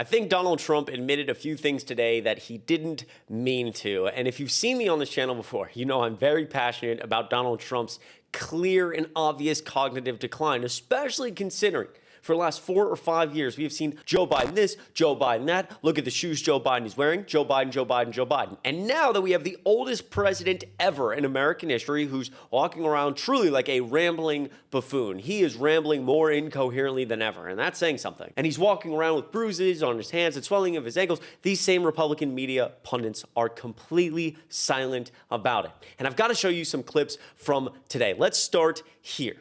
I think Donald Trump admitted a few things today that he didn't mean to. And if you've seen me on this channel before, you know I'm very passionate about Donald Trump's clear and obvious cognitive decline, especially considering for the last 4 or 5 years, we have seen Joe Biden this, Joe Biden that. Look at the shoes Joe Biden is wearing. Joe Biden, Joe Biden, Joe Biden. And now that we have the oldest president ever in American history who's walking around truly like a rambling buffoon. He is rambling more incoherently than ever, and that's saying something. And he's walking around with bruises on his hands and swelling of his ankles. These same Republican media pundits are completely silent about it. And I've got to show you some clips from today. Let's start here.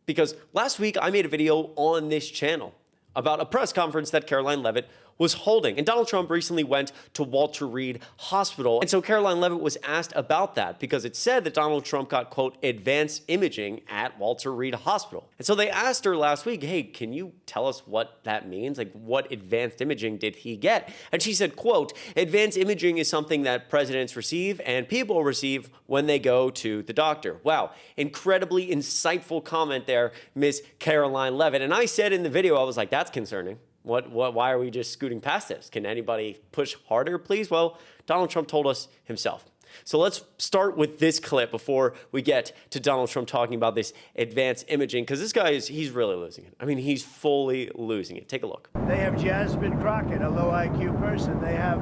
Because last week I made a video on this channel about a press conference that Caroline Leavitt was holding. And Donald Trump recently went to Walter Reed Hospital. And so Caroline Leavitt was asked about that because it said that Donald Trump got, quote, advanced imaging at Walter Reed Hospital. And so they asked her last week, hey, can you tell us what that means? Like, what advanced imaging did he get? And she said, quote, advanced imaging is something that presidents receive and people receive when they go to the doctor. Wow, incredibly insightful comment there, Miss Caroline Leavitt. And I said in the video, I was like, that's concerning. Why are we just scooting past this? Can anybody push harder, please? Well, Donald Trump told us himself. So let's start with this clip before we get to Donald Trump talking about this advanced imaging, because this guy he's really losing it. I mean, he's fully losing it. Take a look. They have Jasmine Crockett, a low IQ person. They have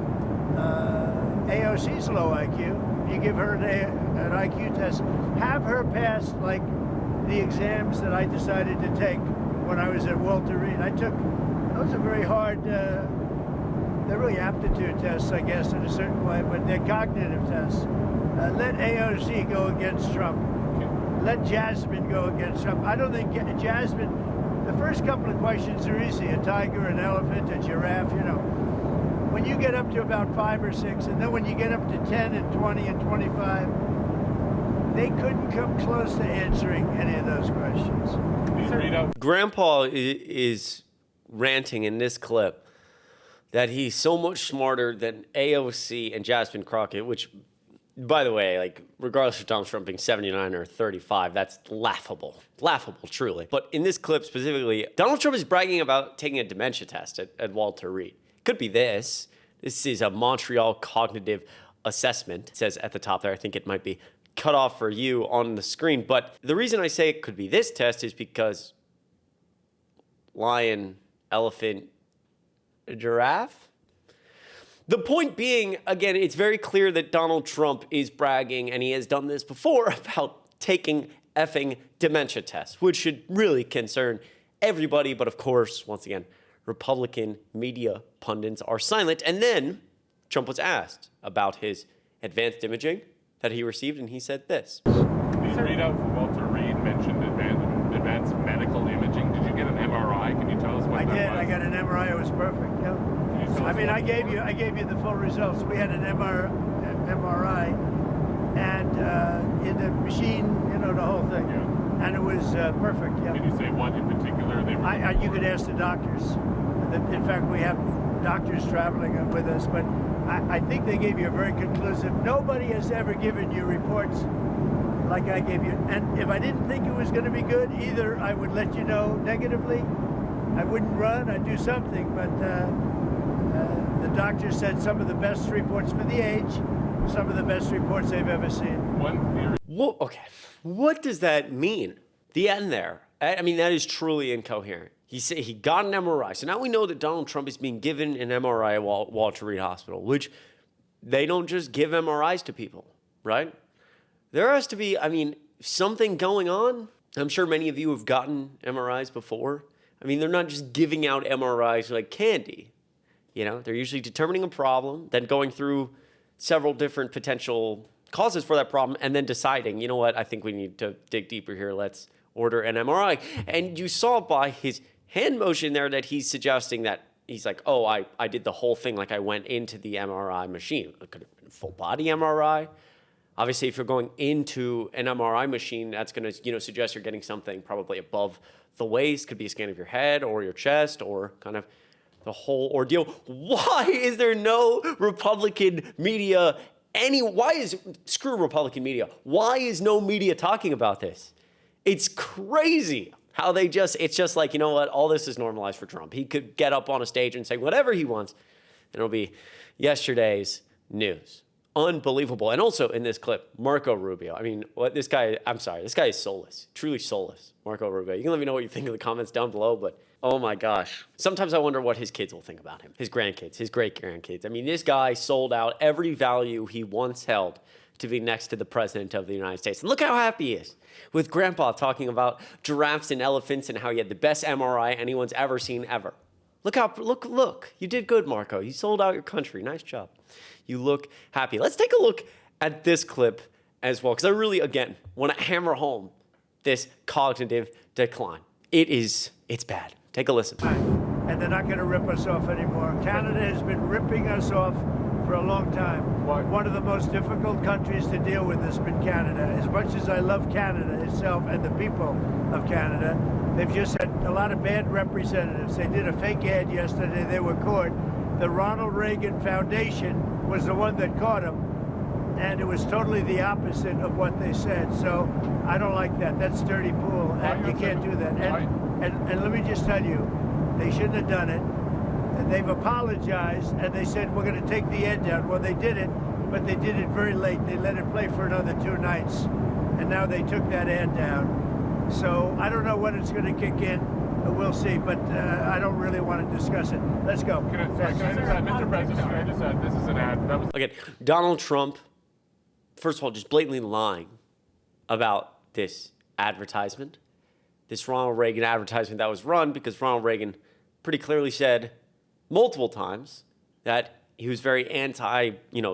AOC's low IQ. You give her an IQ test, have her pass like the exams that I decided to take when I was at Walter Reed. Those are very hard, they're really aptitude tests, I guess, in a certain way, but they're cognitive tests. Let AOC go against Trump. Let Jasmine go against Trump. I don't think Jasmine, the first couple of questions are easy. A tiger, an elephant, a giraffe, you know. When you get up to about 5 or 6, and then when you get up to 10 and 20 and 25, they couldn't come close to answering any of those questions. Grandpa is ranting in this clip that he's so much smarter than AOC and Jasmine Crockett, which, by the way, like, regardless of Donald Trump being 79 or 35, that's laughable. Laughable, truly. But in this clip specifically, Donald Trump is bragging about taking a dementia test at Walter Reed. Could be this. This is a Montreal cognitive assessment. It says at the top there, I think it might be cut off for you on the screen. But the reason I say it could be this test is because lion, elephant, giraffe. The point being, again, it's very clear that Donald Trump is bragging, and he has done this before, about taking effing dementia tests, which should really concern everybody. But of course, once again, Republican media pundits are silent. And then Trump was asked about his advanced imaging that he received, and he said this. The readout from Walter Reed mentioned advanced medical imaging. Did you get an MRI? Can you tell us what that was? I did. I got an MRI. It was perfect. Yeah. I mean, I gave you the full results. We had an MRI, and in the machine, you know, the whole thing. Yeah. And it was perfect. Yeah. Can you say what in particular they were? You could ask the doctors. In fact, we have doctors traveling with us, but I think they gave you a very conclusive. Nobody has ever given you reports like I gave you. And if I didn't think it was going to be good, either I would let you know negatively, I wouldn't run, I'd do something. But the doctor said some of the best reports for the age, some of the best reports they've ever seen. One theory. Well, okay, what does that mean? The end there. I mean, that is truly incoherent. He said he got an MRI. So now we know that Donald Trump is being given an MRI at Walter Reed Hospital, which they don't just give MRIs to people, right? There has to be, I mean, something going on. I'm sure many of you have gotten MRIs before. I mean, they're not just giving out MRIs like candy. You know, they're usually determining a problem, then going through several different potential causes for that problem, and then deciding, you know what, I think we need to dig deeper here. Let's order an MRI. And you saw by his hand motion there that he's suggesting that he's like, oh, I did the whole thing, like I went into the MRI machine. It could have been a full body MRI. Obviously, if you're going into an MRI machine, that's going to, you know, suggest you're getting something probably above the waist. Could be a scan of your head or your chest or kind of the whole ordeal. Why is there no Republican media? Screw Republican media. Why is no media talking about this? It's crazy How it's just like, you know what? All this is normalized for Trump. He could get up on a stage and say whatever he wants, and it'll be yesterday's news. Unbelievable. And also in this clip, Marco Rubio. I mean, this guy is soulless, truly soulless. Marco Rubio. You can let me know what you think in the comments down below, but oh my gosh. Sometimes I wonder what his kids will think about him, his grandkids, his great-grandkids. I mean, this guy sold out every value he once held to be next to the president of the United States. And look how happy he is with Grandpa talking about giraffes and elephants and how he had the best MRI anyone's ever seen ever. Look. You did good, Marco. You sold out your country. Nice job. You look happy. Let's take a look at this clip as well, because I really, again, want to hammer home this cognitive decline. It's bad. Take a listen. And they're not going to rip us off anymore. Canada has been ripping us off for a long time. Why? One of the most difficult countries to deal with has been Canada. As much as I love Canada itself and the people of Canada, they've just had a lot of bad representatives. They did a fake ad yesterday. They were caught. The Ronald Reagan Foundation was the one that caught them, and it was totally the opposite of what they said. So I don't like that. That's dirty pool, and you can't do that. And let me just tell you, they shouldn't have done it. And they've apologized, and they said, we're going to take the ad down. Well, they did it, but they did it very late. They let it play for another 2 nights, and now they took that ad down. So I don't know when it's going to kick in. We'll see, but I don't really want to discuss it. Let's go. Can I just add, Mr. President, can I just add, this is an ad. That was Again, Donald Trump, first of all, just blatantly lying about this advertisement, this Ronald Reagan advertisement that was run, because Ronald Reagan pretty clearly said multiple times that he was very anti,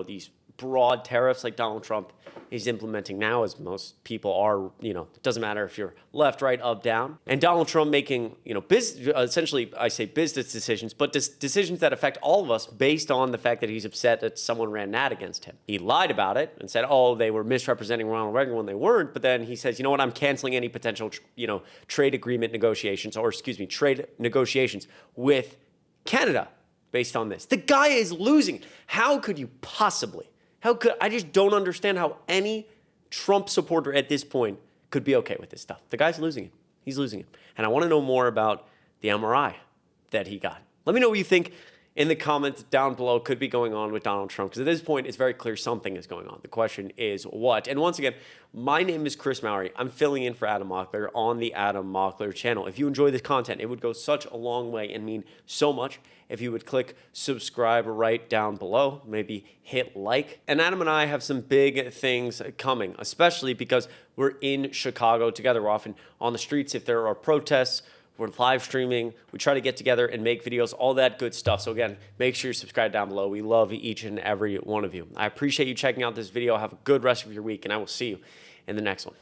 these broad tariffs like Donald Trump is implementing now, as most people are. It doesn't matter if you're left, right, up, down. And Donald Trump making, essentially, I say business decisions, but decisions that affect all of us based on the fact that he's upset that someone ran an ad against him. He lied about it and said, oh, they were misrepresenting Ronald Reagan when they weren't. But then he says, you know what, I'm canceling any potential, trade agreement negotiations, trade negotiations with Canada based on this. The guy is losing. How could you possibly? I just don't understand how any Trump supporter at this point could be okay with this stuff. The guy's losing it. He's losing it. And I want to know more about the MRI that he got. Let me know what you think in the comments down below could be going on with Donald Trump, because at this point, it's very clear something is going on. The question is what? And once again, my name is Chris Mowry. I'm filling in for Adam Mockler on the Adam Mockler channel. If you enjoy this content, it would go such a long way and mean so much if you would click subscribe right down below, maybe hit like. And Adam and I have some big things coming, especially because we're in Chicago together. We're often on the streets if there are protests. We're live streaming. We try to get together and make videos, all that good stuff. So again, make sure you subscribe down below. We love each and every one of you. I appreciate you checking out this video. Have a good rest of your week, and I will see you in the next one.